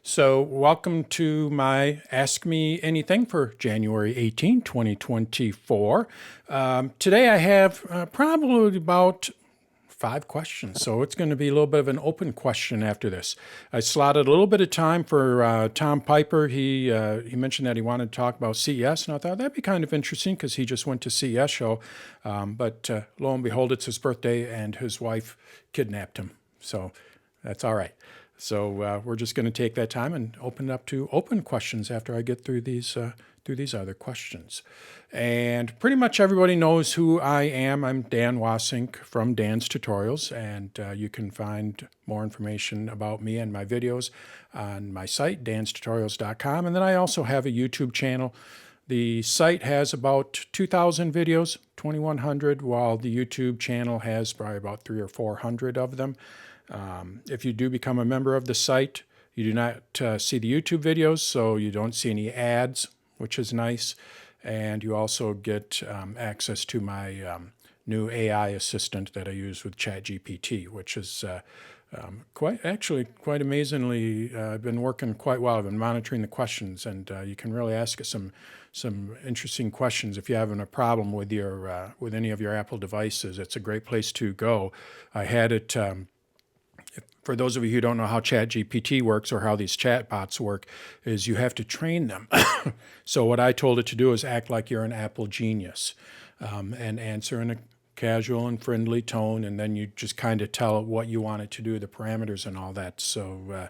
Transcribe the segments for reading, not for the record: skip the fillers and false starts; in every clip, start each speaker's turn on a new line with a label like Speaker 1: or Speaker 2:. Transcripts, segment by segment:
Speaker 1: So welcome to my Ask Me Anything for January 18, 2024. Today I have probably about 5 questions, so it's going to be a little bit of an open question after this. I slotted a little bit of time for Tom Piper. He mentioned that he wanted to talk about CES, and I thought that'd be kind of interesting because he just went to CES show. But lo and behold, it's his birthday, and his wife kidnapped him. So that's all right. So we're just going to take that time and open it up to open questions after I get through these other questions. And pretty much everybody knows who I am. I'm Dan Wassink from Dan's Tutorials, and you can find more information about me and my videos on my site, danstutorials.com. And then I also have a YouTube channel. The site has about 2,000 videos, 2,100, while the YouTube channel has probably about 300 or 400 of them. If you do become a member of the site, you do not see the YouTube videos, so you don't see any ads, which is nice. And you also get access to my new AI assistant that I use with ChatGPT, which is quite amazingly been working quite well. I've been monitoring the questions, and you can really ask it some interesting questions if you're having a problem with your with any of your Apple devices. It's a great place to go. I had it. For those of you who don't know how ChatGPT works or how these chatbots work, is you have to train them. So what I told it to do is act like you're an Apple genius and answer in a casual and friendly tone, and then you just kind of tell it what you want it to do, the parameters and all that. So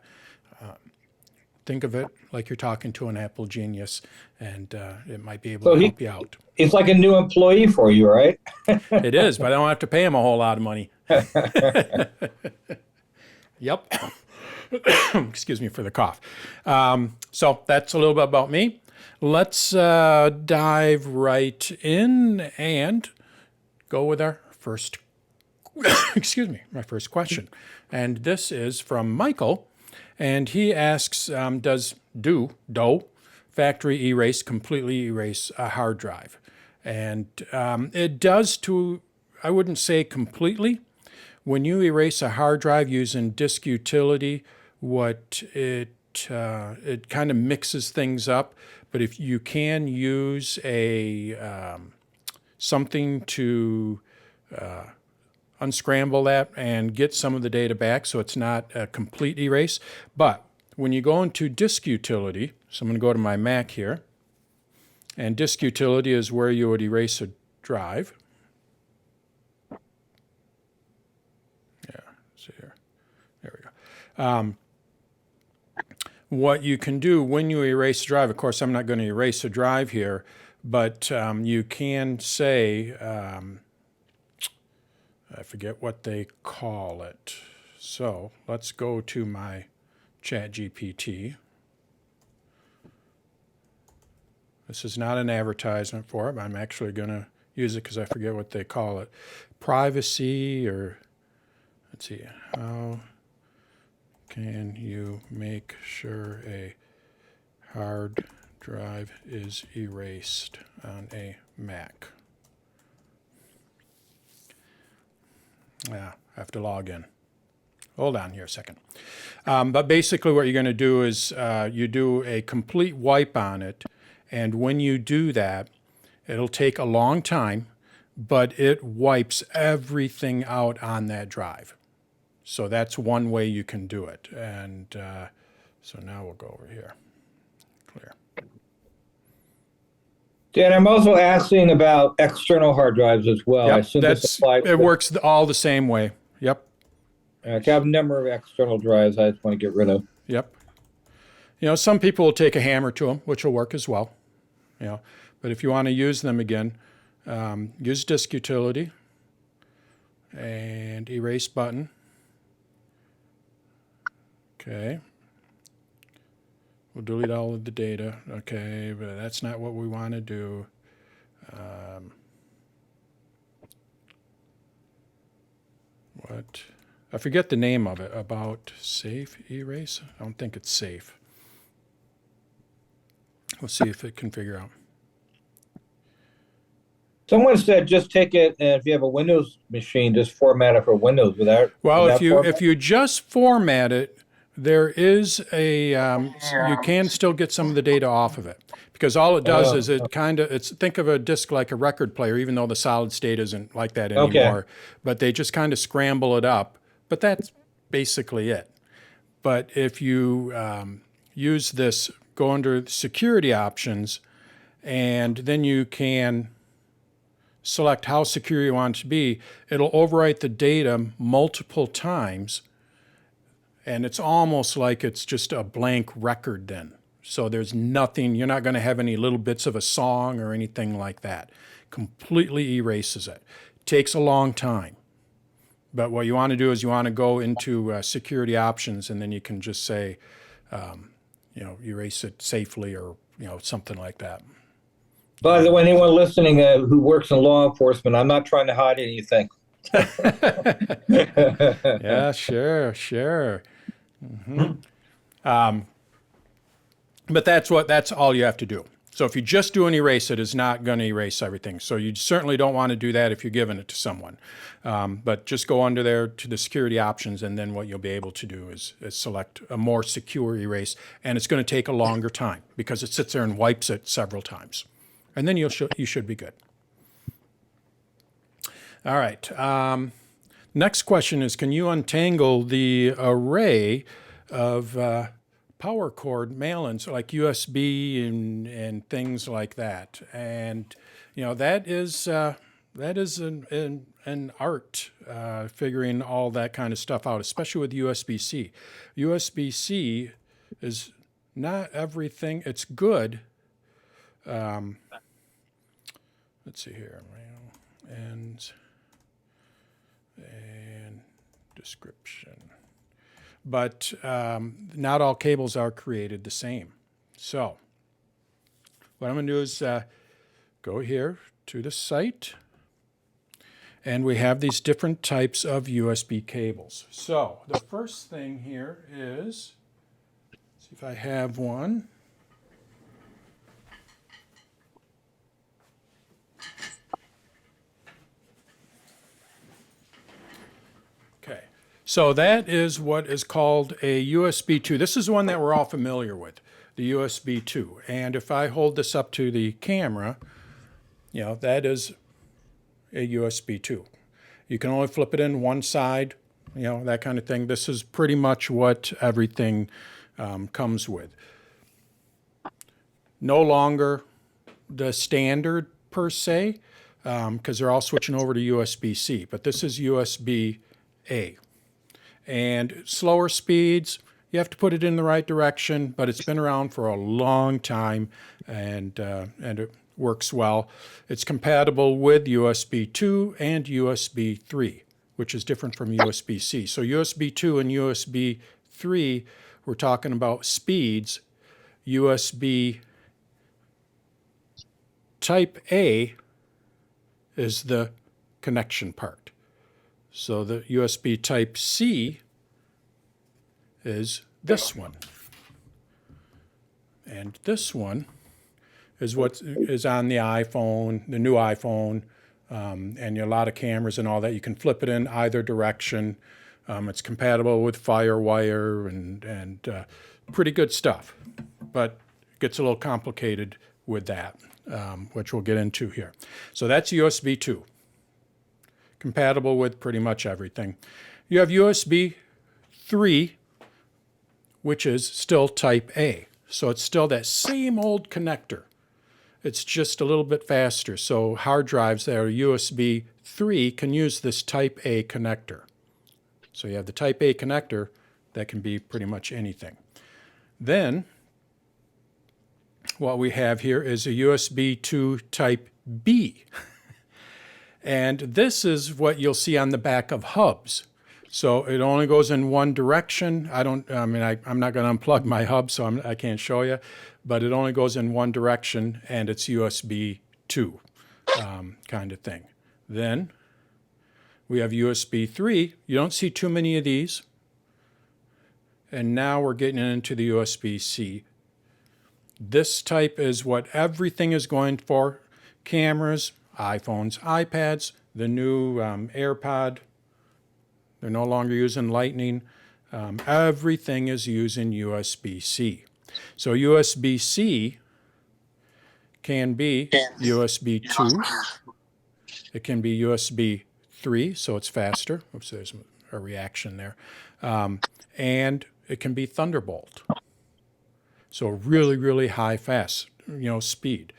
Speaker 1: think of it like you're talking to an Apple genius, and it might be able to help you out.
Speaker 2: It's like a new employee for you, right?
Speaker 1: It is, but I don't have to pay him a whole lot of money. Yep. Excuse me for the cough. So that's a little bit about me. Let's dive right in and go with our first, my first question. And this is from Michael. And he asks, does factory erase completely erase a hard drive? And it does I wouldn't say completely. When you erase a hard drive using disk utility, it kind of mixes things up. But if you can use something to unscramble that and get some of the data back, so it's not a complete erase. But when you go into disk utility, so I'm going to go to my Mac here, and disk utility is where you would erase a drive. There we go. What you can do when you erase a drive, of course, I'm not going to erase a drive here, but you can say, I forget what they call it. So let's go to my ChatGPT. This is not an advertisement for it, but I'm actually going to use it because I forget what they call it. Privacy, or let's see, how can you make sure a hard drive is erased on a Mac? I have to log in. Hold on here a second. But basically what you're going to do is you do a complete wipe on it, and when you do that, it'll take a long time, but it wipes everything out on that drive. So that's one way you can do it. And so now we'll go over here. Clear.
Speaker 2: Dan, I'm also asking about external hard drives as well.
Speaker 1: Yep,
Speaker 2: I assume
Speaker 1: it works all the same way. Yep.
Speaker 2: I have a number of external drives I just want to get rid of.
Speaker 1: Yep. Some people will take a hammer to them, which will work as well. But if you want to use them again, use disk utility and erase button. Okay. We'll delete all of the data. Okay, but that's not what we want to do. I forget the name of it. About safe erase? I don't think it's safe. We'll see if it can figure out.
Speaker 2: Someone said just take it, and if you have a Windows machine, just format it for Windows without.
Speaker 1: Well, if you just format it There is you can still get some of the data off of it because all it does is think of a disk like a record player, even though the solid state isn't like that
Speaker 2: Okay.
Speaker 1: anymore. But they just kind of scramble it up. But that's basically it. But if you use this, go under security options, and then you can select how secure you want it to be. It'll overwrite the data multiple times, and it's almost like it's just a blank record then. So there's nothing, you're not going to have any little bits of a song or anything like that. Completely erases it. Takes a long time. But what you want to do is you want to go into security options, and then you can just say, erase it safely or, something like that.
Speaker 2: By the way, anyone listening who works in law enforcement, I'm not trying to hide anything.
Speaker 1: Yeah, sure. But that's all you have to do. So if you just do an erase, it is not going to erase everything. So you certainly don't want to do that if you're giving it to someone. But just go under there to the security options, and then what you'll be able to do is select a more secure erase. And it's going to take a longer time because it sits there and wipes it several times. And then you should be good. All right. Next question is, can you untangle the array of power cord mail-ins like USB and things like that? And that is an art, figuring all that kind of stuff out, especially with USB-C. USB-C is not everything. It's good. Let's see here, and description. But not all cables are created the same. So what I'm going to do is go here to the site, and we have these different types of USB cables. So the first thing here is, see if I have one. Okay, so that is what is called a USB 2. This is one that we're all familiar with, the USB 2. And if I hold this up to the camera, that is a USB 2. You can only flip it in one side, that kind of thing. This is pretty much what everything comes with. No longer the standard per se, because they're all switching over to USB-C, but this is USB-A. And slower speeds, you have to put it in the right direction, but it's been around for a long time, and it works well. It's compatible with USB 2 and USB 3, which is different from USB-C. So USB 2 and USB 3, we're talking about speeds. USB Type A is the connection part. So the USB Type C is this one. And this one is what is on the iPhone, the new iPhone, and a lot of cameras and all that. You can flip it in either direction. It's compatible with FireWire and pretty good stuff. But it gets a little complicated with that, which we'll get into here. So that's USB 2. Compatible with pretty much everything. You have USB 3, which is still Type A. So it's still that same old connector. It's just a little bit faster. So hard drives that are USB 3 can use this Type A connector. So you have the Type A connector that can be pretty much anything. Then what we have here is a USB 2 Type B. And this is what you'll see on the back of hubs. So it only goes in one direction. I'm not going to unplug my hub, so I can't show you, but it only goes in one direction, and it's USB 2 kind of thing. Then we have USB 3. You don't see too many of these. And now we're getting into the USB-C. This type is what everything is going for. Cameras, iPhones, iPads, the new AirPod. They're no longer using Lightning. Everything is using USB-C. So USB-C can be USB 2. It can be USB 3, so it's faster. Oops, there's a reaction there. And it can be Thunderbolt. So really, really high, fast, speed.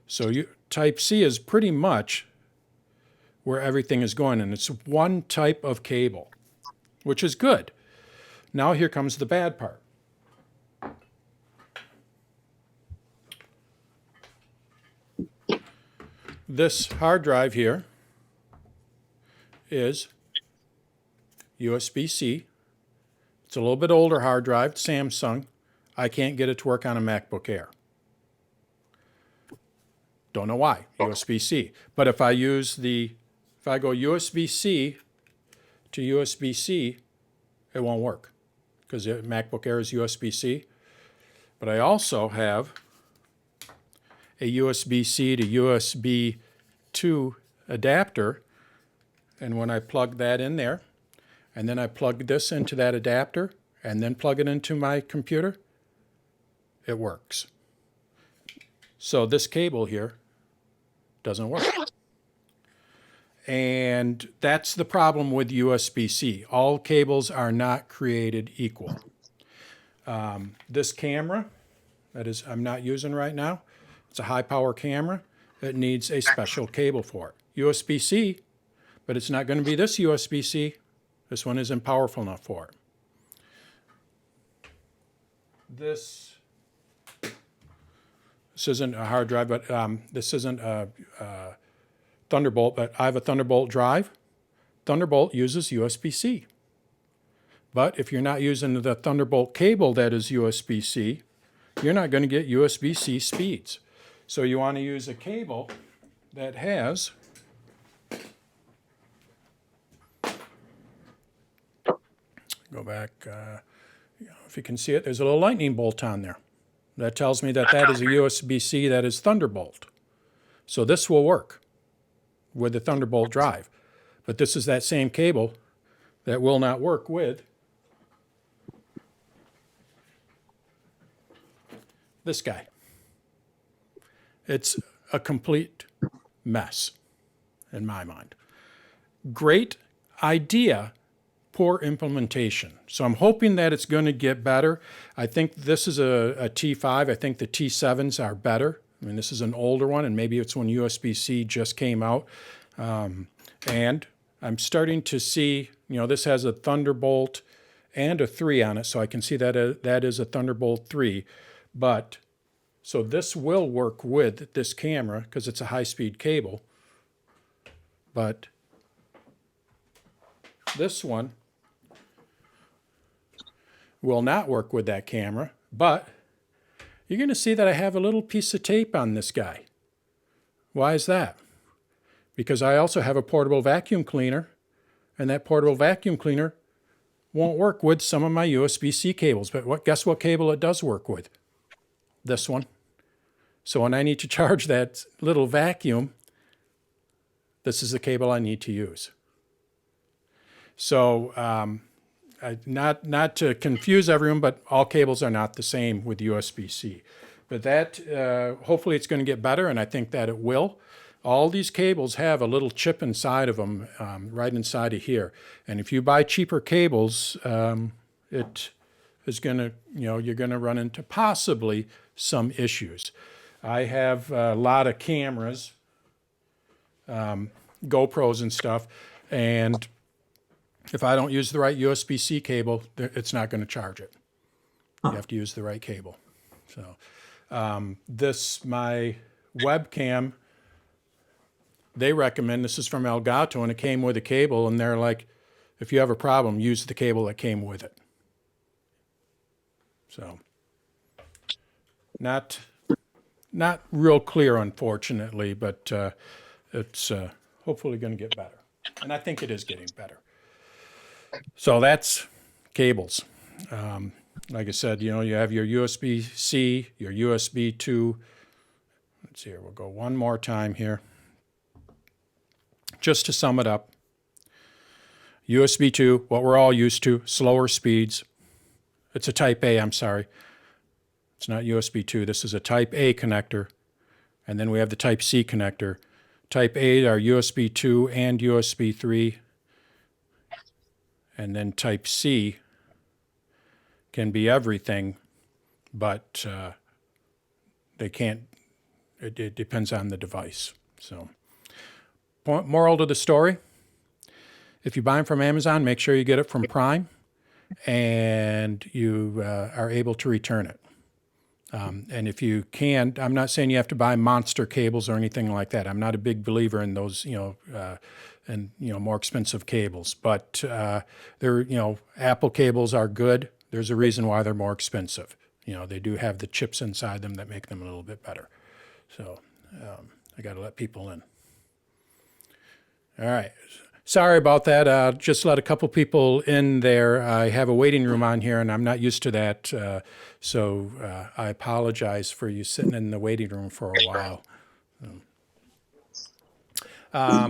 Speaker 1: So Type-C is pretty much where everything is going, and it's one type of cable, which is good. Now here comes the bad part. This hard drive here is USB-C. It's a little bit older hard drive, Samsung. I can't get it to work on a MacBook Air. Don't know why, USB-C. But if I go USB-C to USB-C, it won't work because the MacBook Air is USB-C. But I also have a USB-C to USB 2 adapter, and when I plug that in there, and then I plug this into that adapter, and then plug it into my computer, it works. So this cable here doesn't work. And that's the problem with USB-C. All cables are not created equal. This camera, that is I'm not using right now, it's a high power camera. It needs a special cable for it. USB-C, but it's not going to be this USB-C. This one isn't powerful enough for it. This isn't a hard drive, but this isn't a Thunderbolt, but I have a Thunderbolt drive. Thunderbolt uses USB-C. But if you're not using the Thunderbolt cable that is USB-C, you're not going to get USB-C speeds. So you want to use a cable that has go back, if you can see it, there's a little lightning bolt on there. That tells me that that is a USB-C that is Thunderbolt. So this will work with the Thunderbolt drive. But this is that same cable that will not work with this guy. It's a complete mess in my mind. Great idea, poor implementation. So I'm hoping that it's going to get better. I think this is a T5. I think the T7s are better. I mean, this is an older one, and maybe it's when USB-C just came out. And I'm starting to see, this has a Thunderbolt and a 3 on it, so I can see that that is a Thunderbolt 3. But so this will work with this camera because it's a high-speed cable. But this one will not work with that camera. But you're going to see that I have a little piece of tape on this guy. Why is that? Because I also have a portable vacuum cleaner, and that portable vacuum cleaner won't work with some of my USB-C cables. But guess what cable it does work with? This one. So when I need to charge that little vacuum, this is the cable I need to use. So not to confuse everyone, but all cables are not the same with USB-C. But that, hopefully it's going to get better, and I think that it will. All these cables have a little chip inside of them, right inside of here. And if you buy cheaper cables, it is going to, you're going to run into possibly some issues. I have a lot of cameras, GoPros and stuff, and if I don't use the right USB-C cable, it's not going to charge it. You have to use the right cable. So my webcam, they recommend, this is from Elgato, and it came with a cable, and they're like, if you have a problem, use the cable that came with it. So not real clear, unfortunately, but it's hopefully going to get better. And I think it is getting better. So that's cables. Like I said, you have your USB-C, your USB 2. Let's see here. We'll go one more time here. Just to sum it up, USB 2, what we're all used to, slower speeds. It's a Type A, I'm sorry. It's not USB 2. This is a Type A connector. And then we have the Type C connector. Type A are USB 2 and USB 3. And then Type C can be everything, but they can't, it depends on the device. So, moral to the story, if you buy them from Amazon, make sure you get it from Prime and you are able to return it. And if you can, I'm not saying you have to buy monster cables or anything like that. I'm not a big believer in those, more expensive cables. But Apple cables are good. There's a reason why they're more expensive. They do have the chips inside them that make them a little bit better. So I got to let people in. All right. Sorry about that. Just let a couple people in there. I have a waiting room on here, and I'm not used to that. So I apologize for you sitting in the waiting room for a while. All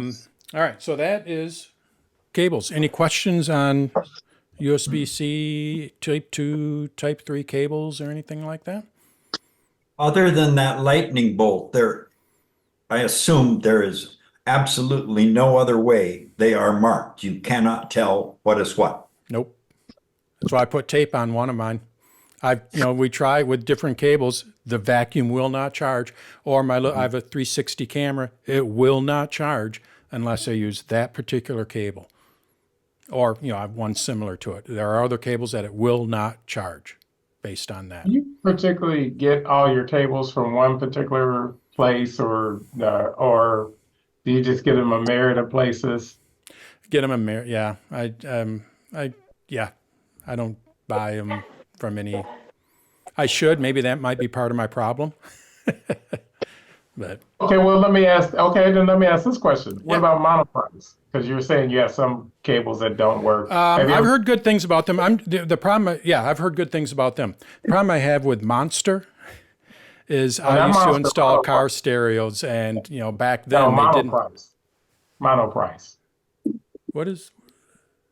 Speaker 1: right. So that is cables. Any questions on USB-C, Type 2, Type 3 cables or anything like that?
Speaker 3: Other than that lightning bolt, I assume there is absolutely no other way they are marked. You cannot tell what is what.
Speaker 1: Nope. That's why I put tape on one of mine. We try with different cables. The vacuum will not charge. Or I have a 360 camera. It will not charge unless I use that particular cable. Or, I have one similar to it. There are other cables that it will not charge based on that.
Speaker 4: Do you particularly get all your cables from one particular place, or do you just get them a myriad of places?
Speaker 1: Get them a myriad, yeah. I don't buy them from any. I should. Maybe that might be part of my problem. But
Speaker 4: Okay, well, let me ask this question. What about monoprice? Because you were saying you have some cables that don't work.
Speaker 1: I've heard good things about them. The problem, I've heard good things about them. The problem I have with Monster is I used to install car stereos, and back then they didn't.
Speaker 4: Monoprice.
Speaker 1: What is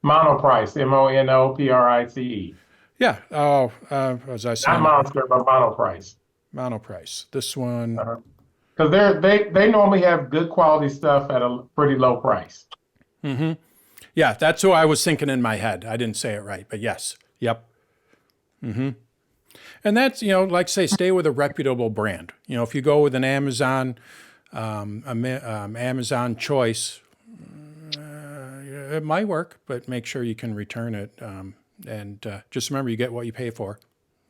Speaker 4: Monoprice? MONOPRICE.
Speaker 1: Yeah. Oh, as I said,
Speaker 4: Not Monster, but Monoprice.
Speaker 1: Monoprice. This one.
Speaker 4: Because they normally have good quality stuff at a pretty low price.
Speaker 1: Mm-hmm. Yeah, that's who I was thinking in my head. I didn't say it right, but yes. Yep. Mm-hmm. And that's, like say, stay with a reputable brand. If you go with an Amazon, Amazon choice, it might work, but make sure you can return it. And just remember, you get what you pay for,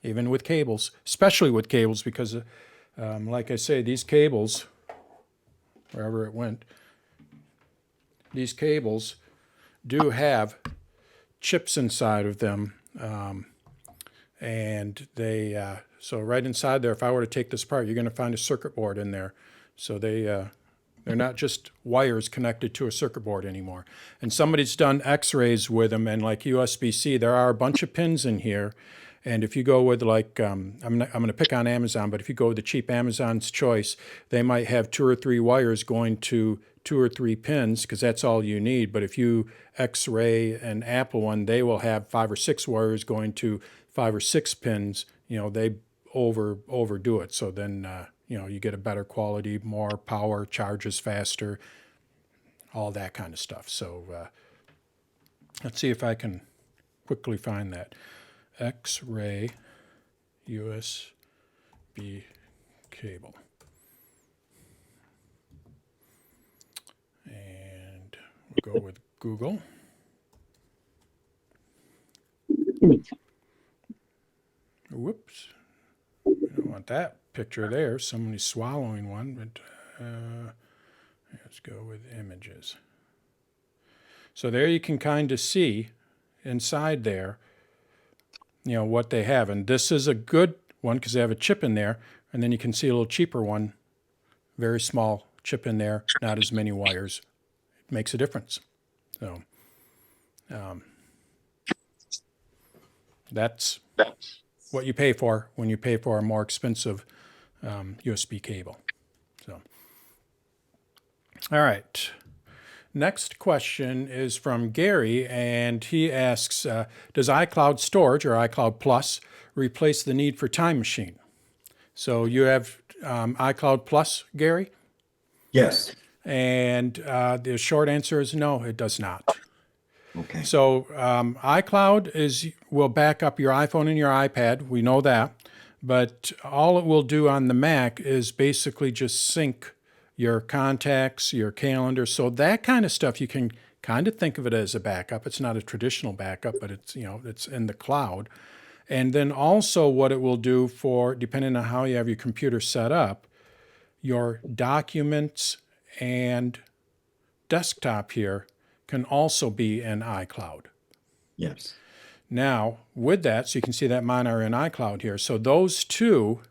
Speaker 1: even with cables, especially with cables, because like I say, these cables, wherever it went, these cables do have chips inside of them. And they, so right inside there, if I were to take this apart, you're going to find a circuit board in there. So they're not just wires connected to a circuit board anymore. And somebody's done x-rays with them, and like USB-C, there are a bunch of pins in here. And if you go with like, I'm going to pick on Amazon, but if you go with the cheap Amazon's choice, they might have 2 or 3 wires going to 2 or 3 pins, because that's all you need. But if you X-ray an Apple one, they will have 5 or 6 wires going to 5 or 6 pins. They overdo it. So then, you get a better quality, more power, charges faster, all that kind of stuff. So let's see if I can quickly find that. X-ray USB cable. And we'll go with Google. Whoops. I don't want that picture there. Somebody's swallowing one, but let's go with images. So there you can kind of see inside there, what they have. And this is a good one because they have a chip in there. And then you can see a little cheaper one, very small chip in there, not as many wires. It makes a difference. So that's what you pay for when you pay for a more expensive USB cable. So, all right. Next question is from Gary, and he asks, does iCloud Storage or iCloud Plus replace the need for Time Machine? So you have iCloud Plus, Gary?
Speaker 3: Yes.
Speaker 1: And the short answer is no, it does not.
Speaker 3: Okay.
Speaker 1: So iCloud will back up your iPhone and your iPad. We know that. But all it will do on the Mac is basically just sync your contacts, your calendar. So that kind of stuff, you can kind of think of it as a backup. It's not a traditional backup, but it's in the cloud. And then also what it will do for, depending on how you have your computer set up, your documents and desktop here can also be in iCloud.
Speaker 3: Yes.
Speaker 1: Now, with that, so you can see that mine are in iCloud here. So those two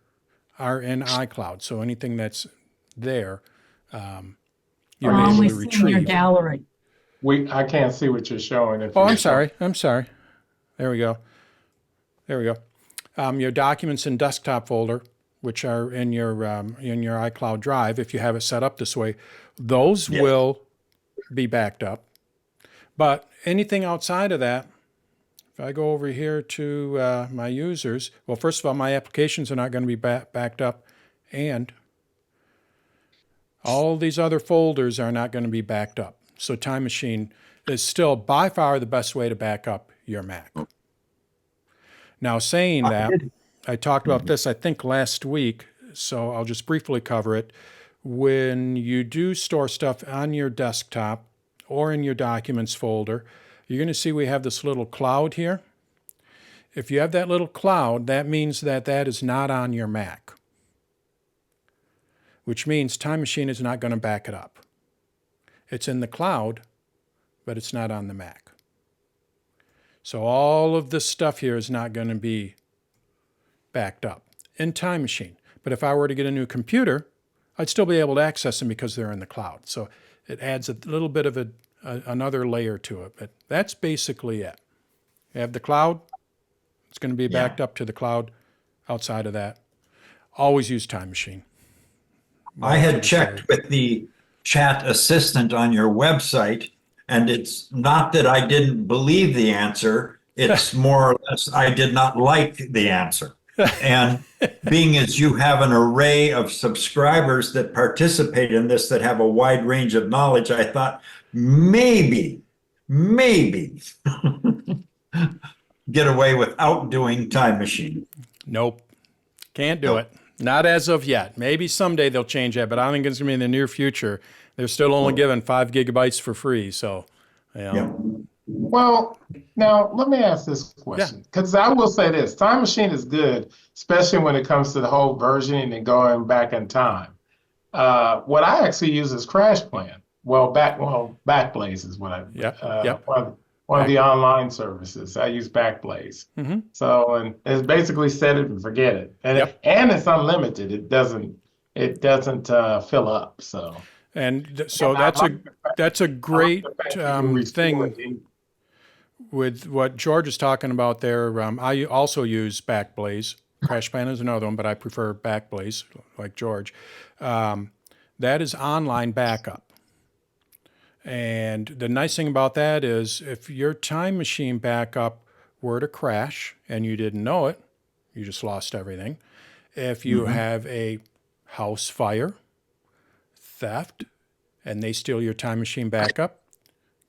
Speaker 1: are in iCloud. So anything that's there, you're able
Speaker 5: we
Speaker 1: to
Speaker 5: see in your
Speaker 1: retrieve.
Speaker 5: gallery.
Speaker 4: I can't see what you're showing.
Speaker 1: Oh, I'm sorry. There we go. Your documents and desktop folder, which are in your iCloud Drive, if you have it set up this way, those will be backed up. But anything outside of that, if I go over here to my users, well, first of all, my applications are not going to be backed up, and all these other folders are not going to be backed up. So Time Machine is still by far the best way to back up your Mac. Now, saying that, I talked about this, I think, last week, so I'll just briefly cover it. When you do store stuff on your desktop or in your documents folder, you're going to see we have this little cloud here. If you have that little cloud, that means that is not on your Mac, which means Time Machine is not going to back it up. It's in the cloud, but it's not on the Mac. So all of this stuff here is not going to be backed up in Time Machine. But if I were to get a new computer, I'd still be able to access them because they're in the cloud. So it adds a little bit of another layer to it. But that's basically it. You have the cloud. It's going to be backed up to the cloud. Outside of that, always use Time Machine.
Speaker 3: I had checked with the chat assistant on your website, and it's not that I didn't believe the answer. It's more or less I did not like the answer. And being as you have an array of subscribers that participate in this that have a wide range of knowledge, I thought maybe get away without doing Time Machine.
Speaker 1: Nope. Can't do it. Not as of yet. Maybe someday they'll change that, but I think it's going to be in the near future. They're still only giving 5 gigabytes for free. So,
Speaker 4: Well, now let me ask this question, because I will say this: Time Machine is good, especially when it comes to the whole versioning and going back in time. What I actually use is Crash Plan. Backblaze is what one of the online services. I use Backblaze.
Speaker 1: Mm-hmm.
Speaker 4: So, and it's basically set it and forget it, and it's unlimited. It doesn't fill up. So.
Speaker 1: And so that's a great thing with what George is talking about there. I also use Backblaze. Crash Plan is another one, but I prefer Backblaze, like George. That is online backup. And the nice thing about that is if your Time Machine backup were to crash and you didn't know it, you just lost everything. If you have a house fire, theft, and they steal your Time Machine backup,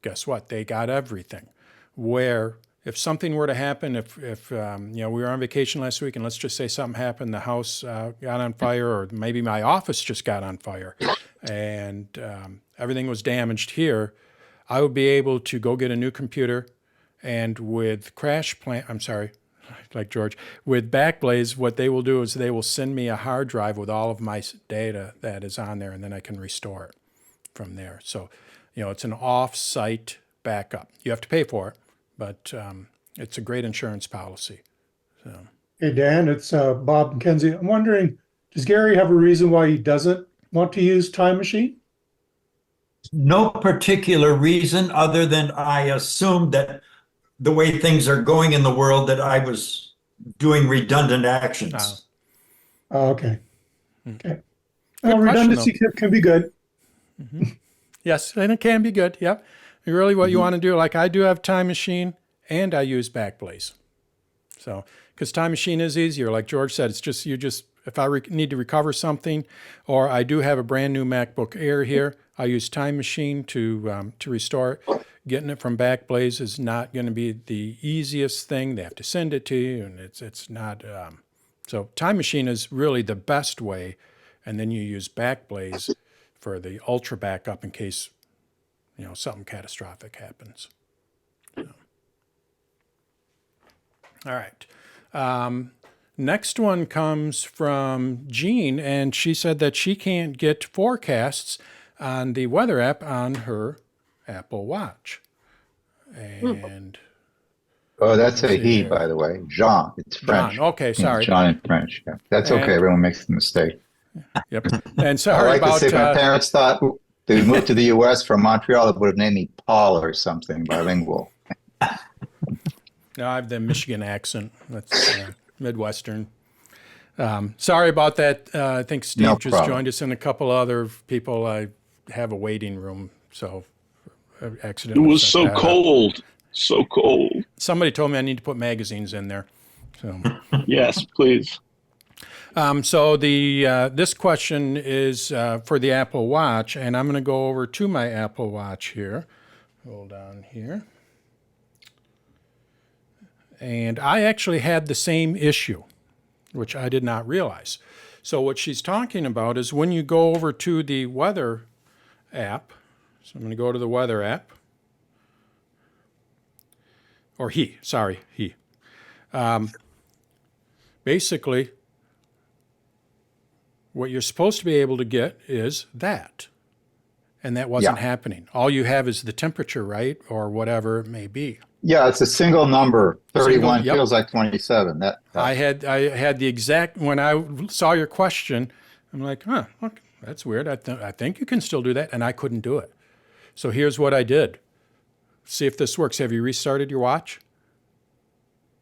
Speaker 1: guess what? They got everything. Where if something were to happen, if we were on vacation last week and let's just say something happened, the house got on fire, or maybe my office just got on fire, and everything was damaged here, I would be able to go get a new computer, and with like George, with Backblaze, what they will do is they will send me a hard drive with all of my data that is on there, and then I can restore it from there. So, it's an off-site backup. You have to pay for it, but it's a great insurance policy. So.
Speaker 6: Hey, Dan, it's Bob McKenzie. I'm wondering, does Gary have a reason why he doesn't want to use Time Machine?
Speaker 3: No particular reason other than I assumed that the way things are going in the world that I was doing redundant actions.
Speaker 6: Oh, okay. Okay. Well, redundancy can be good.
Speaker 1: Mm-hmm. Yes, and it can be good. Yep. Really what you want to do, like I do have Time Machine and I use Backblaze. So, because Time Machine is easier. Like George said, it's just, if I need to recover something, or I do have a brand new MacBook Air here, I use Time Machine to restore it. Getting it from Backblaze is not going to be the easiest thing. They have to send it to you, and it's not. So Time Machine is really the best way, and then you use Backblaze for the ultra backup in case something catastrophic happens. So. All right. Next one comes from Jean, and she said that she can't get forecasts on the weather app on her Apple Watch. And
Speaker 5: oh, that's a he, by the way. Jean. It's French.
Speaker 1: John. Okay, sorry.
Speaker 5: John in French. Yeah. That's okay. Everyone makes a mistake.
Speaker 1: Yep. And
Speaker 5: I
Speaker 1: sorry
Speaker 5: like
Speaker 1: about
Speaker 5: to say my parents thought they moved to the U.S. from Montreal, they would have named me Paul or something, bilingual.
Speaker 1: no, I have the Michigan accent. That's Midwestern. Sorry about that. I think Steve
Speaker 5: No
Speaker 1: just
Speaker 5: problem.
Speaker 1: joined us and a couple other people. I have a waiting room, so I
Speaker 7: It
Speaker 1: accidentally
Speaker 7: was
Speaker 1: set
Speaker 7: so
Speaker 1: that up.
Speaker 7: cold. So cold.
Speaker 1: Somebody told me I need to put magazines in there. So,
Speaker 7: Yes, please.
Speaker 1: so this question is for the Apple Watch, and I'm going to go over to my Apple Watch here. Hold on here. And I actually had the same issue, which I did not realize. So what she's talking about is when you go over to the weather app. So I'm going to go to the weather app. Or he. Basically, what you're supposed to be able to get is that. And that wasn't happening. All you have is the temperature, right? Or whatever it may be.
Speaker 5: Yeah, it's a single number. 31
Speaker 1: yep.
Speaker 5: feels like 27.
Speaker 1: I had the exact, when I saw your question, I'm like, look, that's weird. I think you can still do that. And I couldn't do it. So here's what I did. See if this works. Have you restarted your watch?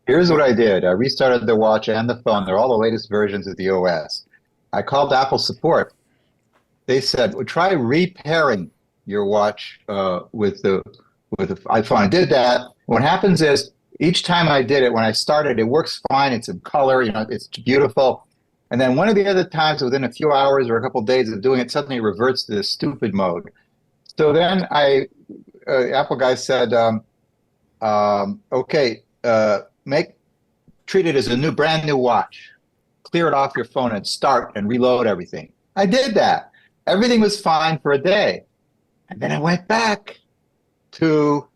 Speaker 5: Here's what I did. I restarted the watch and the phone. They're all the latest versions of the OS. I called Apple support. They said, well, try repairing your watch with the iPhone. I did that. What happens is each time I did it, when I started, it works fine. It's in color, it's beautiful. And then one of the other times, within a few hours or a couple of days of doing it, suddenly it reverts to the stupid mode. So then Apple guy said, okay, treat it as a brand new watch. Clear it off your phone and start and reload everything. I did that. Everything was fine for a day. And then I went back to,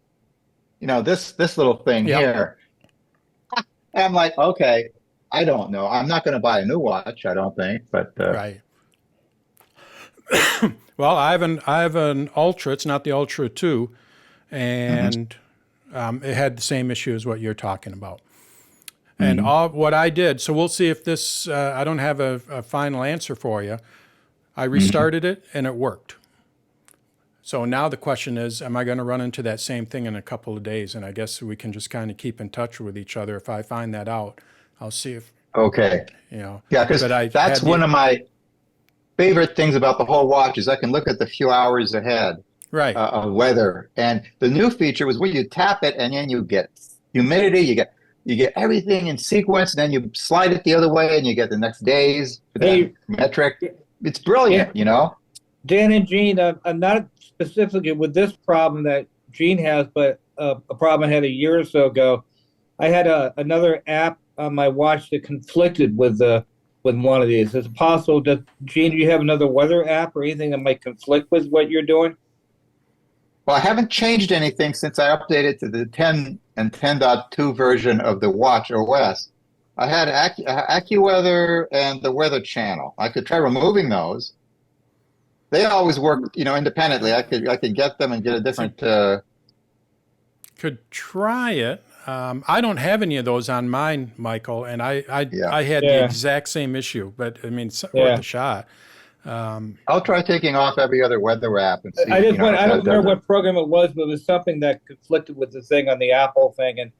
Speaker 5: this little thing here. And I'm like, okay, I don't know. I'm not going to buy a new watch, I don't think, but.
Speaker 1: Right. Well, I have an Ultra. It's not the Ultra 2. And it had the same issue as what you're talking about. And what I did, so we'll see if this, I don't have a final answer for you. I restarted it and it worked. So now the question is, am I going to run into that same thing in a couple of days? And I guess we can just kind of keep in touch with each other. If I find that out, I'll see if,
Speaker 5: Okay.
Speaker 1: Yeah,
Speaker 5: because that's one of my favorite things about the whole watch is I can look at the few hours ahead of weather. And the new feature was where you tap it and then you get humidity, you get everything in sequence, and then you slide it the other way and you get the next days metric. It's brilliant,
Speaker 2: Dan and Gene, I'm not specifically with this problem that Gene has, but a problem I had a year or so ago. I had another app on my watch that conflicted with one of these. Is it possible that, Gene, do you have another weather app or anything that might conflict with what you're doing?
Speaker 5: Well, I haven't changed anything since I updated to the 10 and 10.2 version of the watch OS. I had AccuWeather and the Weather Channel. I could try removing those. They always work, independently. I could get them and get a different.
Speaker 1: Could try it. I don't have any of those on mine, Michael, and I had the exact same issue. But I mean, it's worth a shot.
Speaker 5: I'll try taking off every other weather app and see.
Speaker 2: I don't remember what program it was, but it was something that conflicted with the thing on the Apple thing, and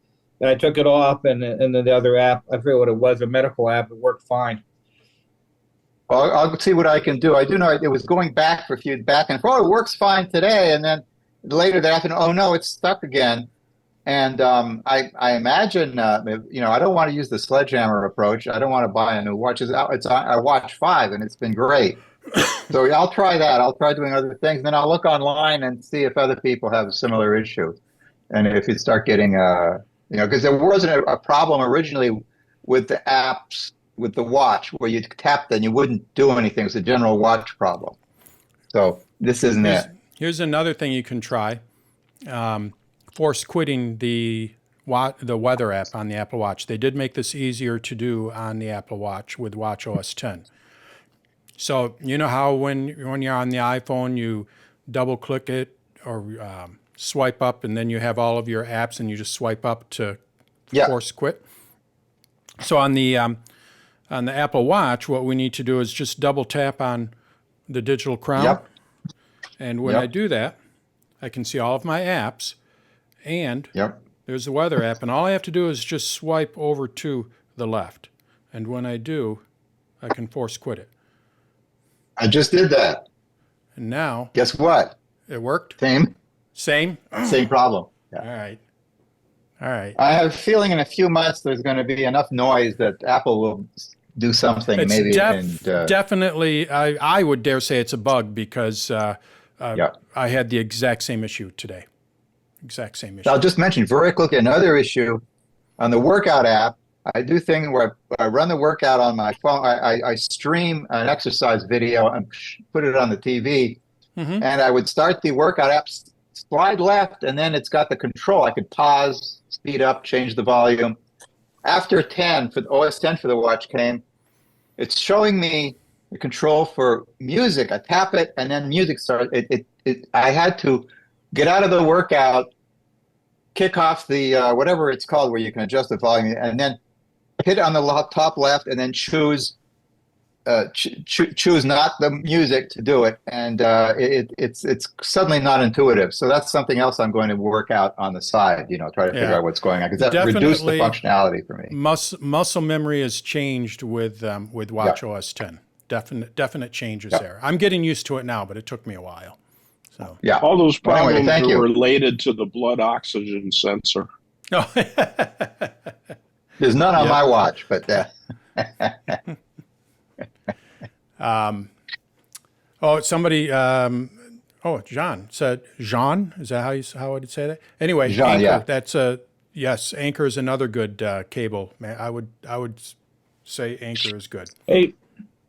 Speaker 2: I took it off, and then the other app, I forget what it was, a medical app, it worked fine.
Speaker 5: Well, I'll see what I can do. I do know it was going back for a few back and forth. Oh, it works fine today, and then later that afternoon, oh no, it's stuck again. And I imagine, I don't want to use the sledgehammer approach. I don't want to buy a new watch. It's I watch 5, and it's been great. So I'll try that. I'll try doing other things. Then I'll look online and see if other people have a similar issue. And if you start getting, because there wasn't a problem originally with the apps, with the watch, where you tapped and you wouldn't do anything. It's a general watch problem. So this isn't it.
Speaker 1: Here's another thing you can try. Force quitting the weather app on the Apple Watch. They did make this easier to do on the Apple Watch with watchOS 10. So you know how when you're on the iPhone, you double click it or swipe up, and then you have all of your apps, and you just swipe up to force quit. So on the Apple Watch, what we need to do is just double tap on the digital crown, and when I do that, I can see all of my apps. And there's the weather app, and all I have to do is just swipe over to the left. And when I do, I can force quit it.
Speaker 5: I just did that.
Speaker 1: And now,
Speaker 5: guess what?
Speaker 1: It worked?
Speaker 5: Same problem. Yeah.
Speaker 1: All right.
Speaker 5: I have a feeling in a few months there's going to be enough noise that Apple will do something.
Speaker 1: It's definitely, I would dare say it's a bug, because I had the exact same issue today. Exact same issue.
Speaker 5: I'll just mention very quickly another issue on the workout app. I do thing where I run the workout on my phone. I stream an exercise video and put it on the TV, and I would start the workout app, slide left, and then it's got the control. I could pause, speed up, change the volume. After 10, for OS 10 for the watch came, it's showing me the control for music. I tap it, and then music starts. I had to get out of the workout, kick off the whatever it's called, where you can adjust the volume, and then hit on the top left, and then choose not the music to do it. And it's suddenly not intuitive. So that's something else I'm going to work out on the side. Try to figure out what's going on, because that reduced the functionality for me.
Speaker 1: Muscle memory has changed with watchOS 10. Definite changes there. I'm getting used to it now, but it took me a while. So
Speaker 7: all those problems
Speaker 5: are
Speaker 7: related to the blood oxygen sensor.
Speaker 1: Oh.
Speaker 5: There's none on my watch, but
Speaker 1: somebody John said, Jean, is that how would it say that? Anyway,
Speaker 5: Jean,
Speaker 1: Anchor, that's yes, Anchor is another good cable. Man, I would say Anchor is good.
Speaker 2: Hey,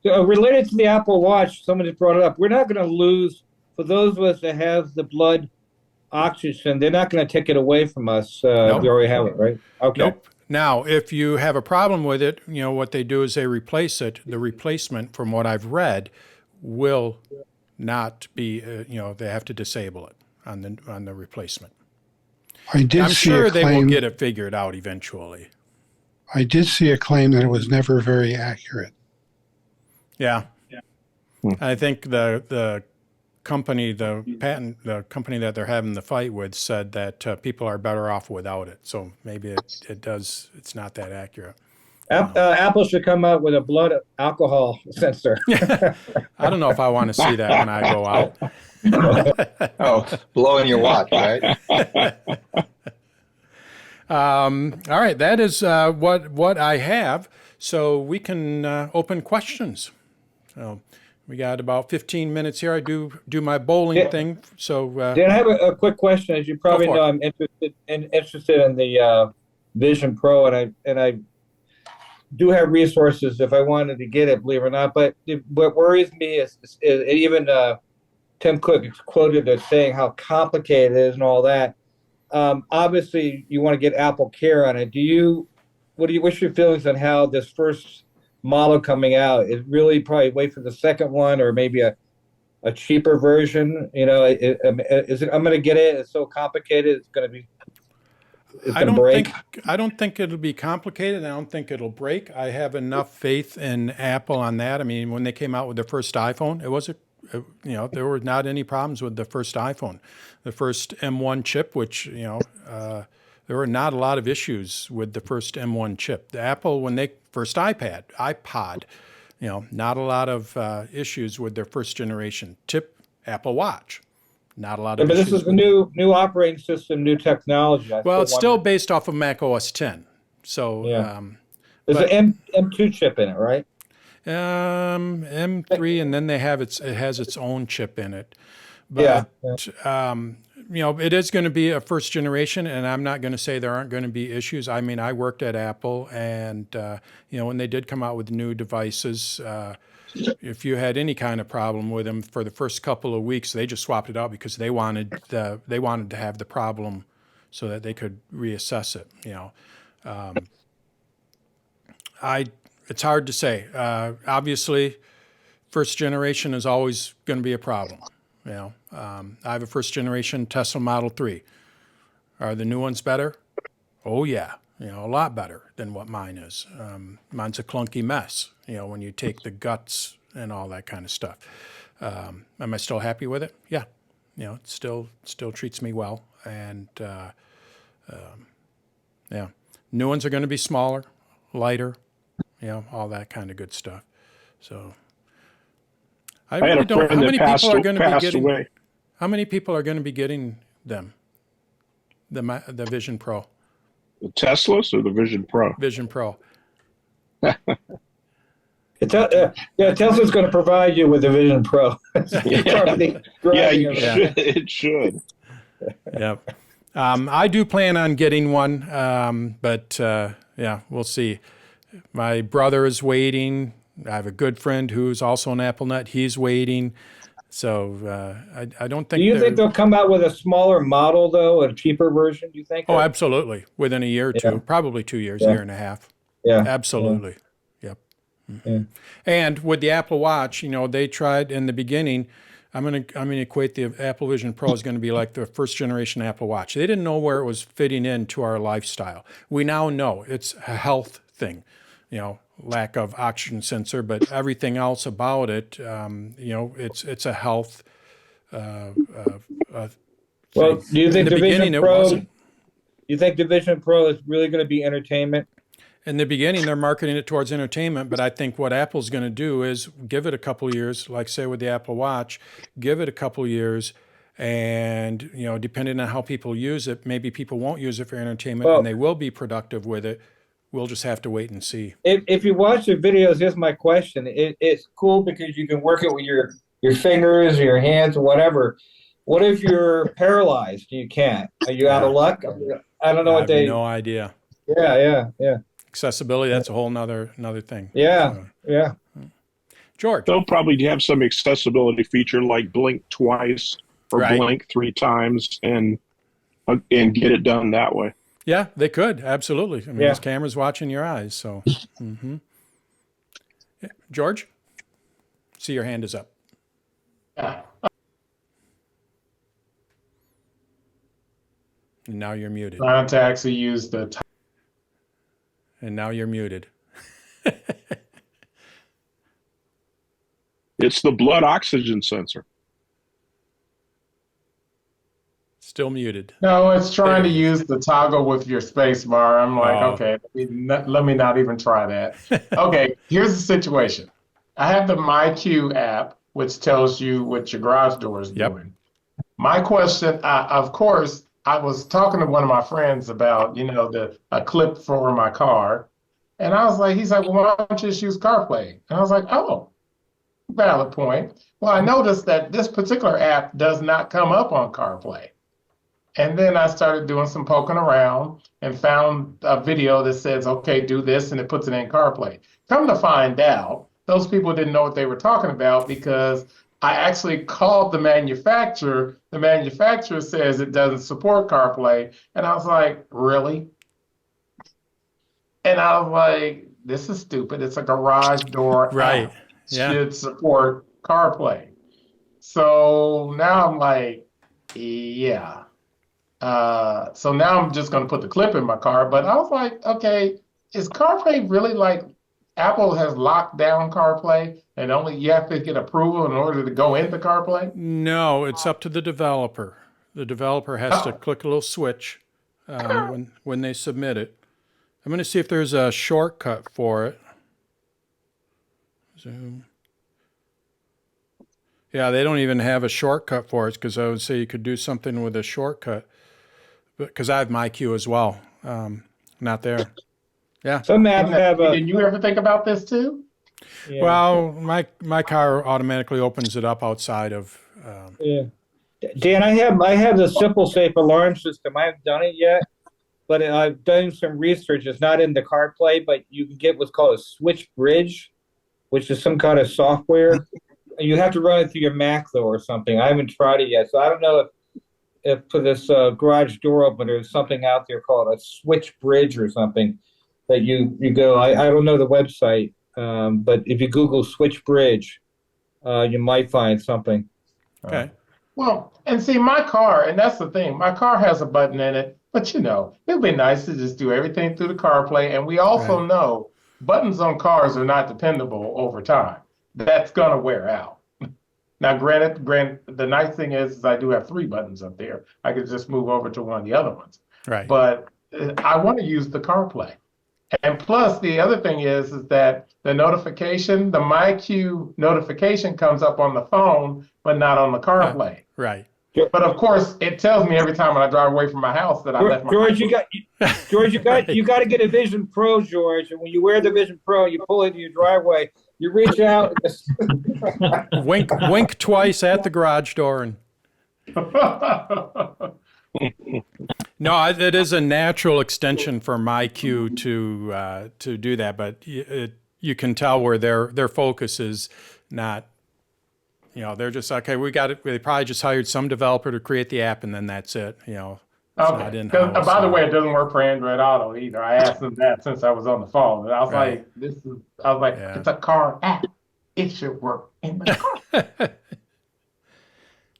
Speaker 2: related to the Apple Watch, somebody brought it up. We're not going to lose, for those of us that have the blood oxygen, they're not going to take it away from us.
Speaker 1: Nope.
Speaker 2: We already have it, right? Okay.
Speaker 1: Nope. Now, if you have a problem with it, what they do is they replace it. The replacement, from what I've read, will not be, they have to disable it on the replacement. I'm sure they will get it figured out eventually.
Speaker 8: I did see a claim that it was never very accurate.
Speaker 1: Yeah. I think the company, the company that they're having the fight with, said that people are better off without it. So maybe it's not that accurate.
Speaker 2: Apple should come out with a blood alcohol sensor.
Speaker 1: I don't know if I want to see that when I go out.
Speaker 5: Blowing your watch, right?
Speaker 1: All right, that is what I have. So we can open questions. So we got about 15 minutes here. I do my bowling thing. So
Speaker 2: Dan, I have a quick question. As you probably know, I'm interested in the Vision Pro, and I do have resources if I wanted to get it, believe it or not. But what worries me is even Tim Cook is quoted as saying how complicated it is and all that. Obviously, you want to get Apple Care on it. What's your feelings on how this first model coming out is really probably wait for the second one, or maybe a cheaper version? I'm going to get it. It's so complicated. It's going to break.
Speaker 1: I don't think it'll be complicated. I don't think it'll break. I have enough faith in Apple on that. I mean, when they came out with the first iPhone, there were not any problems with the first iPhone. The first M1 chip, which, there were not a lot of issues with the first M1 chip. The Apple, when they first iPod, not a lot of issues with their first generation Apple Watch. Not a lot of
Speaker 2: But
Speaker 1: issues.
Speaker 2: this is a new operating system, new technology.
Speaker 1: Well, it's still based off of Mac OS 10. So,
Speaker 2: yeah. There's an M2 chip in it, right?
Speaker 1: M3, and then it has its own chip in it. But, it is going to be a first generation, and I'm not going to say there aren't going to be issues. I mean, I worked at Apple, and, when they did come out with new devices, if you had any kind of problem with them for the first couple of weeks, they just swapped it out because they wanted to have the problem so that they could reassess it. It's hard to say. Obviously, first generation is always going to be a problem. I have a first generation Tesla Model 3. Are the new ones better? Oh yeah, a lot better than what mine is. Mine's a clunky mess. When you take the guts and all that kind of stuff. Am I still happy with it? Yeah. It still treats me well. And new ones are going to be smaller, lighter, all that kind of good stuff. So I really don't. How many people are going to be getting? Away. How many people are going to be getting them? The Vision Pro.
Speaker 7: The Teslas or the Vision Pro?
Speaker 1: Vision Pro.
Speaker 2: Tesla's going to provide you with the Vision Pro.
Speaker 7: It should.
Speaker 1: Yeah. I do plan on getting one, but we'll see. My brother is waiting. I have a good friend who's also an Apple nut. He's waiting. So I don't think.
Speaker 2: Do you think they'll come out with a smaller model, though, a cheaper version, do you think?
Speaker 1: Oh, absolutely. Within a year or two, probably 2 years, year and a half.
Speaker 2: Yeah.
Speaker 1: Absolutely. Yeah. Yep. Mm-hmm. Yeah. And with the Apple Watch, they tried in the beginning. I'm gonna equate the Apple Vision Pro is going to be like the first generation Apple Watch. They didn't know where it was fitting into our lifestyle. We now know it's a health thing, lack of oxygen sensor, but everything else about it, it's a health.
Speaker 2: Well, do you think the Vision Pro? Do you think the Vision Pro is really going to be entertainment?
Speaker 1: In the beginning, they're marketing it towards entertainment, but I think what Apple's going to do is give it a couple years, like say with the Apple Watch, give it a couple years, and depending on how people use it, maybe people won't use it for entertainment, and they will be productive with it. We'll just have to wait and see.
Speaker 2: If you watch the videos, here's my question. It's cool because you can work it with your fingers, or your hands, or whatever. What if you're paralyzed? You can't. Are you out of luck? I don't know what they.
Speaker 1: No idea.
Speaker 2: Yeah.
Speaker 1: Accessibility, that's a whole nother thing.
Speaker 2: Yeah.
Speaker 1: George.
Speaker 7: They'll probably have some accessibility feature like blink twice or blink 3 times and get it done that way.
Speaker 1: Yeah, they could. Absolutely. I mean, this camera's watching your eyes. So, George, see your hand is up.
Speaker 4: Yeah.
Speaker 1: And now you're muted.
Speaker 4: Trying to actually use the.
Speaker 1: And now you're muted.
Speaker 7: It's the blood oxygen sensor.
Speaker 1: Still muted.
Speaker 4: No, it's trying to use the toggle with your space bar. I'm like, okay, let me not even try that. Okay, here's the situation. I have the MyQ app, which tells you what your garage door is doing. My question, of course, I was talking to one of my friends about, a clip for my car. And I was like, he's like, well, why don't you just use CarPlay? And I was like, oh, valid point. Well, I noticed that this particular app does not come up on CarPlay. And then I started doing some poking around and found a video that says, okay, do this, and it puts it in CarPlay. Come to find out, those people didn't know what they were talking about because I actually called the manufacturer. The manufacturer says it doesn't support CarPlay. And I was like, really? And I was like, this is stupid. It's a garage door app. Should support CarPlay. So now I'm like, yeah. So now I'm just going to put the clip in my car. But I was like, okay, is CarPlay really like Apple has locked down CarPlay and only you have to get approval in order to go into CarPlay?
Speaker 1: No, it's up to the developer. The developer has to click a little switch when they submit it. I'm going to see if there's a shortcut for it. Zoom. Yeah, they don't even have a shortcut for it because I would say you could do something with a shortcut. Because I have MyQ as well. Not there. Yeah.
Speaker 2: Some apps have a,
Speaker 4: Did you ever think about this too?
Speaker 2: yeah,
Speaker 1: Well, my car automatically opens it up outside of.
Speaker 2: yeah. Dan, I have the Simple Safe alarm system. I haven't done it yet, but I've done some research. It's not in the CarPlay, but you can get what's called a switch bridge, which is some kind of software. You have to run it through your Mac though, or something. I haven't tried it yet, so I don't know if for this garage door opener, there's something out there called a switch bridge or something that you go. I don't know the website, but if you Google switch bridge, you might find something.
Speaker 1: Okay.
Speaker 4: Well, and see, my car, and that's the thing, my car has a button in it, but it'd be nice to just do everything through the CarPlay. And we also know buttons on cars are not dependable over time. That's going to wear out. Now, granted, the nice thing is I do have 3 buttons up there. I could just move over to one of the other ones.
Speaker 1: Right.
Speaker 4: But I want to use the CarPlay. And plus, the other thing is that the notification, the MyQ notification comes up on the phone, but not on the CarPlay.
Speaker 1: Right.
Speaker 4: But of course, it tells me every time when I drive away from my house that I left my
Speaker 2: George, you got to get a Vision Pro, George. And when you wear the Vision Pro, you pull into your driveway, you reach out,
Speaker 1: wink twice at the garage door, and no, it is a natural extension for MyQ to do that, but you can tell where their focus is not. They're just okay. We got it. They probably just hired some developer to create the app, and then that's it.
Speaker 4: Okay. By the way, it doesn't work for Android Auto either. I asked them that since I was on the phone, and I was like, it's a car app. It should work in the car.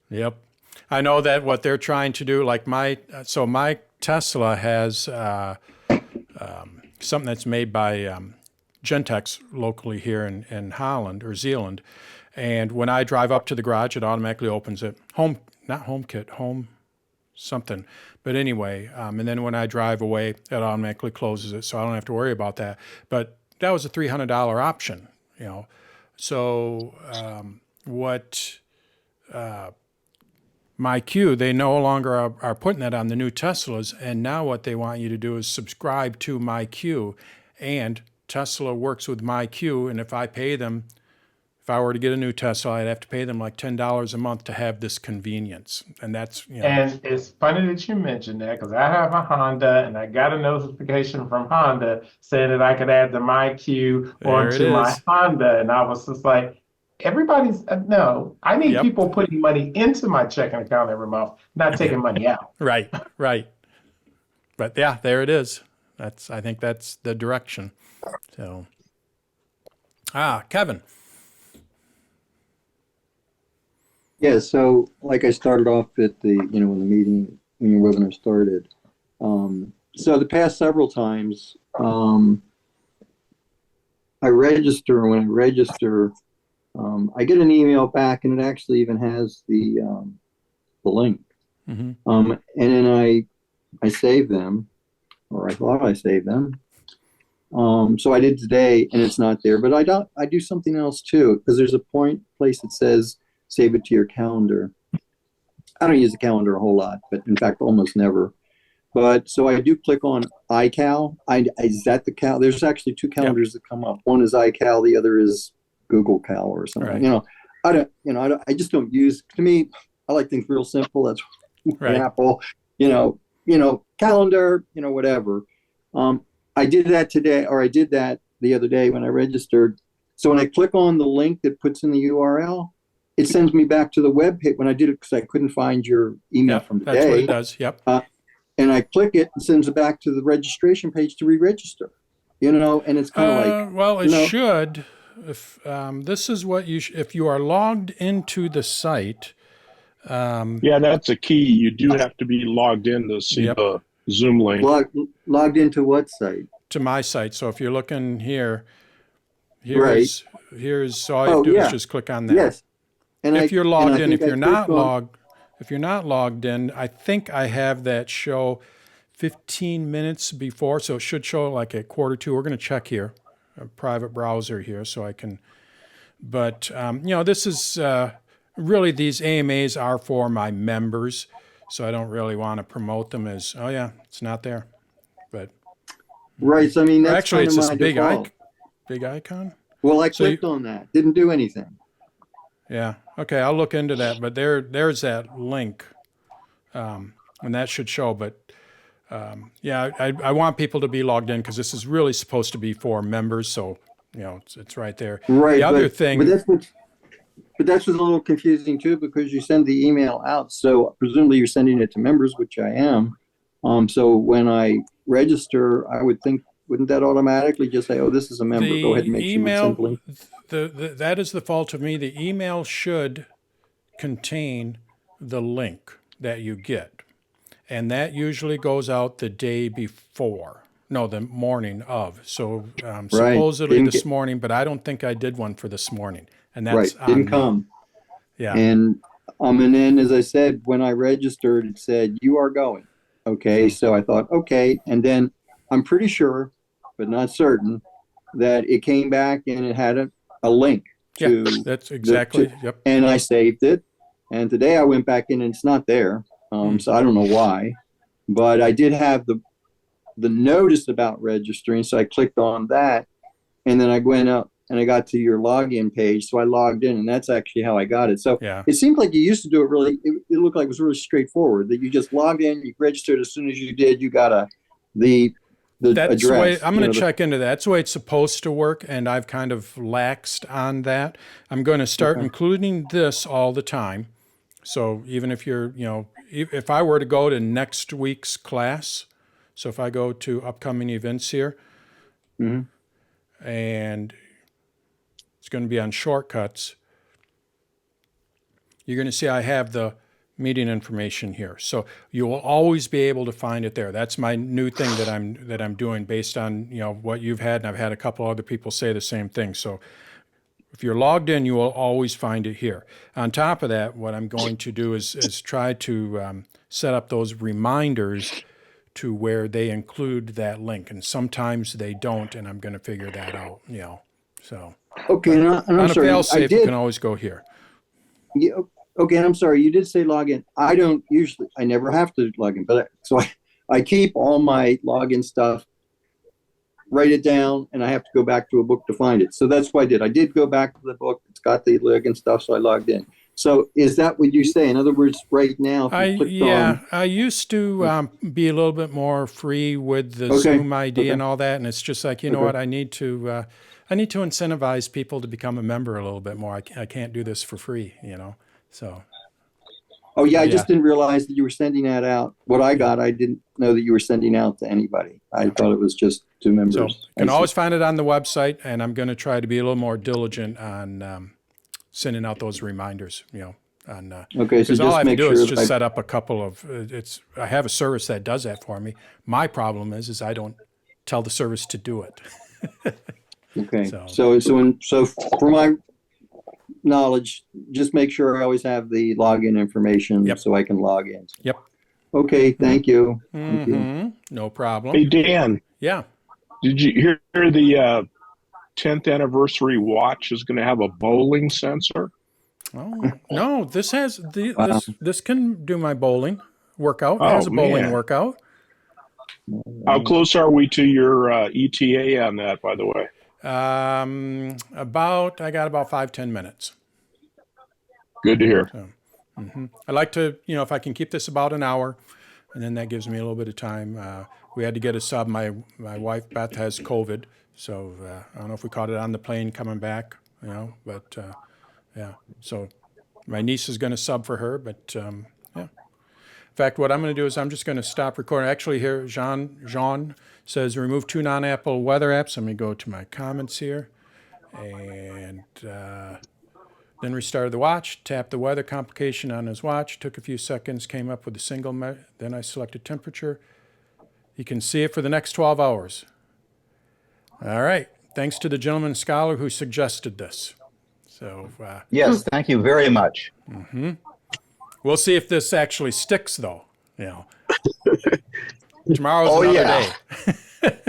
Speaker 1: Yep. I know that what they're trying to do, like my Tesla has something that's made by Gentex locally here in Holland or Zealand. And when I drive up to the garage, it automatically opens it. Not HomeKit, home something. But anyway, and then when I drive away, it automatically closes it, so I don't have to worry about that. But that was a $300 option, So what MyQ, they no longer are putting that on the new Teslas, and now what they want you to do is subscribe to MyQ, and Tesla works with MyQ, and if I were to get a new Tesla, I'd have to pay them like $10 a month to have this convenience. And that's,
Speaker 4: And it's funny that you mentioned that because I have a Honda and I got a notification from Honda saying that I could add the MyQ onto my Honda. And I was just like, no, I need people putting money into my checking account every month, not taking money out.
Speaker 1: Right. But yeah, there it is. I think that's the direction. So, Kevin.
Speaker 9: Yeah, so like I started off at when the meeting, when your webinar started. So the past several times, when I register, I get an email back and it actually even has the link.
Speaker 1: Mm-hmm.
Speaker 9: And then I save them, or I thought I saved them. So I did today and it's not there, but I do something else too, because there's a place that says save it to your calendar. I don't use the calendar a whole lot, but in fact, almost never. But so I do click on iCal. Is that the cal? There's actually 2 calendars that come up. One is iCal, the other is Google Cal or something.
Speaker 1: Right.
Speaker 9: I just don't use. To me, I like things real simple. That's Apple. Calendar. Whatever. I did that today, or I did that the other day when I registered. So when I click on the link that puts in the URL, it sends me back to the web page when I did it because I couldn't find your email from today.
Speaker 1: That's what it does. Yep.
Speaker 9: And I click it and sends it back to the registration page to re-register. And it's kind of like.
Speaker 1: Well, it should. If this is what if you are logged into the site.
Speaker 7: Yeah, that's a key. You do have to be logged in to see the Zoom link.
Speaker 9: Logged into what site?
Speaker 1: To my site. So if you're looking here's so all you have to do is just click on that.
Speaker 9: Yes. And
Speaker 1: if you're logged in, if you're not logged in, I think I have that show 15 minutes before, so it should show like at 1:45. We're going to check here, a private browser here, so I can But, this is really, these AMAs are for my members. So I don't really want to promote them as, oh, yeah, it's not there. But
Speaker 9: Right. So I mean, that's
Speaker 1: actually,
Speaker 9: kind
Speaker 1: it's
Speaker 9: of
Speaker 1: this
Speaker 9: my
Speaker 1: big,
Speaker 9: default.
Speaker 1: big icon.
Speaker 9: Well, I
Speaker 1: So
Speaker 9: clicked on that. Didn't do anything.
Speaker 1: Yeah. Okay. I'll look into that. But there's that link, and that should show. But I want people to be logged in because this is really supposed to be for members. So it's right there.
Speaker 9: Right.
Speaker 1: The other thing.
Speaker 9: But that's what's a little confusing too, because you send the email out. So presumably you're sending it to members, which I am. So when I register, I would think, wouldn't that automatically just say, "Oh, this is a member"? Go ahead and make sure you send the link.
Speaker 1: That is the fault of me. The email should contain the link that you get, and that usually goes out the day before. No, the morning of. So supposedly this morning, but I don't think I did one for this morning, and that's
Speaker 9: right. Didn't come.
Speaker 1: Yeah.
Speaker 9: And then, as I said, when I registered, it said you are going. Okay, so I thought, okay, and then I'm pretty sure, but not certain, that it came back and it had a link to.
Speaker 1: Yeah, that's exactly. Yep.
Speaker 9: And I saved it, and today I went back in and it's not there. So I don't know why, but I did have the notice about registering, so I clicked on that, and then I went up and I got to your login page, so I logged in, and that's actually how I got it. So it seemed like you used to do it really. It looked like it was really straightforward. That you just logged in, you registered. As soon as you did, you got the
Speaker 1: that's
Speaker 9: address.
Speaker 1: The way, I'm going to check into that. That's the way it's supposed to work, and I've kind of laxed on that. I'm going to start including this all the time. So even if you're, if I were to go to next week's class, so if I go to upcoming events here, and it's going to be on shortcuts, you're going to see I have the meeting information here. So you will always be able to find it there. That's my new thing that I'm doing based on what you've had, and I've had a couple other people say the same thing. So if you're logged in, you will always find it here. On top of that, what I'm going to do is try to set up those reminders to where they include that link, and sometimes they don't, and I'm going to figure that out. So
Speaker 9: okay, and I'm sorry.
Speaker 1: On a fail-safe, you can always go here.
Speaker 9: Yeah. Okay, and I'm sorry. You did say login. I don't usually. I never have to log in, but I keep all my login stuff. Write it down, and I have to go back to a book to find it. So that's what I did. I did go back to the book. It's got the login stuff, so I logged in. So is that what you say? In other words, right now, if you clicked
Speaker 1: I used to be a little bit more free with the Zoom ID and all that, and it's just like, you know what, I need to incentivize people to become a member a little bit more. I can't do this for free, so.
Speaker 9: Oh, yeah, I just didn't realize that you were sending that out. What I got, I didn't know that you were sending out to anybody. I thought it was just to members.
Speaker 1: So you can always find it on the website, and I'm going to try to be a little more diligent on sending out those reminders,
Speaker 9: okay, so
Speaker 1: because all I have to do
Speaker 9: sure
Speaker 1: is just set up a couple of, I have a service that does that for me. My problem is I don't tell the service to do it.
Speaker 9: Okay, so for my knowledge, just make sure I always have the login information so I can log in.
Speaker 1: Yep.
Speaker 9: Okay, thank you. Thank you.
Speaker 1: No problem.
Speaker 7: Hey, Dan.
Speaker 1: Yeah.
Speaker 7: Did you hear the 10th anniversary watch is going to have a bowling sensor?
Speaker 1: Oh, no, this has this can do my bowling workout. It has a bowling workout.
Speaker 7: How close are we to your ETA on that, by the way?
Speaker 1: I got about 5-10 minutes.
Speaker 7: Good to hear.
Speaker 1: So, I like to, if I can keep this about an hour, and then that gives me a little bit of time. We had to get a sub. My wife, Beth, has COVID, so I don't know if we caught it on the plane coming back, but yeah. So my niece is going to sub for her, but yeah. In fact, what I'm going to do is I'm just going to stop recording. Actually, here, Jean says remove 2 non-Apple weather apps. Let me go to my comments here, and then restarted the watch. Tapped the weather complication on his watch. Took a few seconds. Came up with a single. Then I selected temperature. You can see it for the next 12 hours. All right. Thanks to the gentleman scholar who suggested this. So
Speaker 5: yes, thank you very much.
Speaker 1: We'll see if this actually sticks, though. Tomorrow's another day.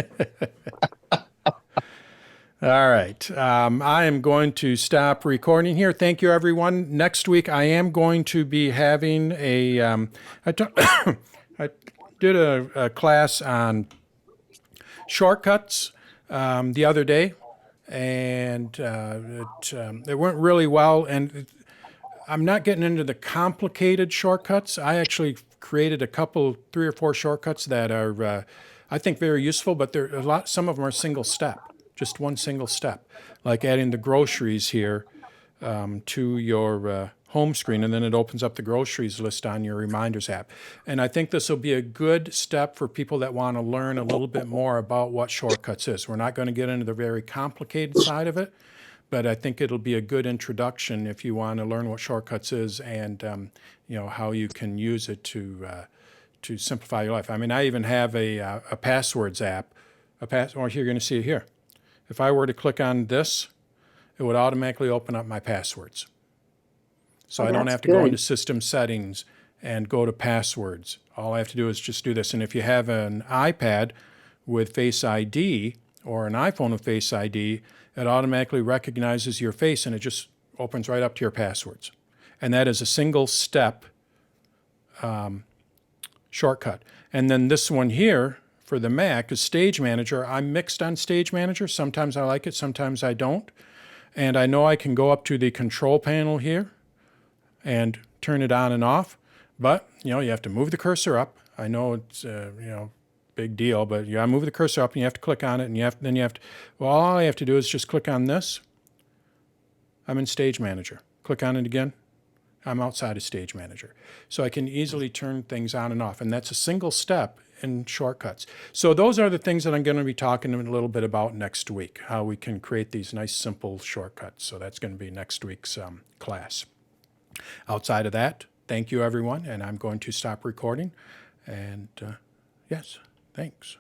Speaker 1: All right. I am going to stop recording here. Thank you, everyone. Next week, I am going to be having I did a class on shortcuts the other day, and it went really well. And I'm not getting into the complicated shortcuts. I actually created a couple, 3 or 4 shortcuts that are, I think, very useful, but they're a lot. Some of them are single step, just one single step, like adding the groceries here to your home screen, and then it opens up the groceries list on your Reminders app. And I think this will be a good step for people that want to learn a little bit more about what shortcuts is. We're not going to get into the very complicated side of it, but I think it'll be a good introduction if you want to learn what shortcuts is and how you can use it to simplify your life. I mean, I even have a passwords app. Or you're going to see it here. If I were to click on this, it would automatically open up my passwords. So I don't have to go into system settings and go to passwords. All I have to do is just do this. And if you have an iPad with Face ID or an iPhone with Face ID, it automatically recognizes your face and it just opens right up to your passwords. And that is a single step shortcut. And then this one here for the Mac is Stage Manager. I'm mixed on Stage Manager. Sometimes I like it, sometimes I don't. And I know I can go up to the control panel here and turn it on and off. But, you have to move the cursor up. I know it's, big deal, but you gotta move the cursor up and you have to click on it, and all I have to do is just click on this. I'm in Stage Manager. Click on it again. I'm outside of Stage Manager. So I can easily turn things on and off, and that's a single step in shortcuts. So those are the things that I'm going to be talking a little bit about next week, how we can create these nice simple shortcuts. So that's going to be next week's class. Outside of that, thank you, everyone, and I'm going to stop recording. And yes, thanks.